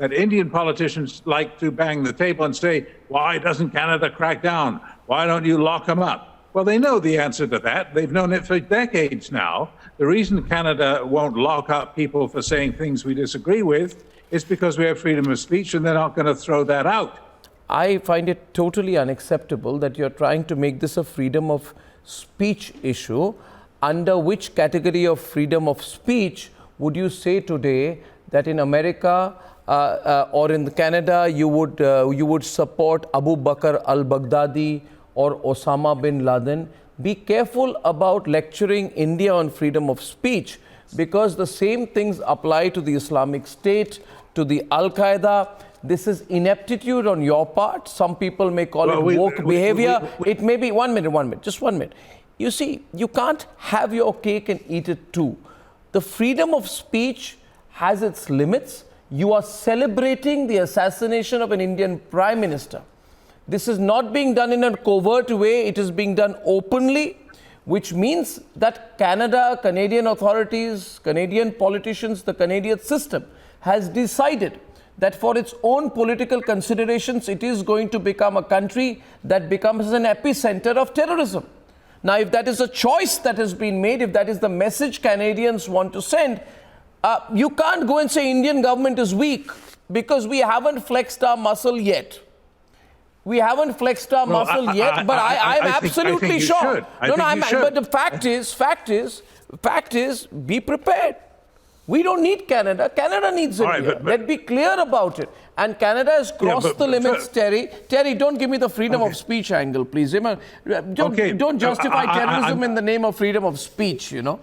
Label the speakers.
Speaker 1: that Indian politicians like to bang the table and say, why doesn't Canada crack down? Why don't you lock them up? Well, they know the answer to that. They've known it for decades now. The reason Canada won't lock up people for saying things we disagree with is because we have freedom of speech, and they're not going to throw that out.
Speaker 2: I find it totally unacceptable that you're trying to make this a freedom of speech issue. Under which category of freedom of speech would you say today that in America or in Canada you would support Abu Bakr al-Baghdadi or Osama bin Laden? Be careful about lecturing India on freedom of speech, because the same things apply to the Islamic State, to the Al-Qaeda. This is ineptitude on your part. Some people may call it woke behavior. It may be, one minute, just 1 minute. You see, you can't have your cake and eat it too. The freedom of speech has its limits. You are celebrating the assassination of an Indian Prime Minister. This is not being done in a covert way. It is being done openly, which means that Canada, Canadian authorities, Canadian politicians, the Canadian system has decided that for its own political considerations, it is going to become a country that becomes an epicenter of terrorism. Now, if that is a choice that has been made, if that is the message Canadians want to send, you can't go and say Indian government is weak, because we haven't flexed our muscle yet. We haven't flexed our muscle yet, but I'm absolutely sure. But the fact is, be prepared. We don't need Canada. Canada needs India. Let's be clear about it. And Canada has crossed the limits, Terry. Terry, don't give me the freedom of speech angle, please. Don't justify terrorism in the name of freedom of speech, you know.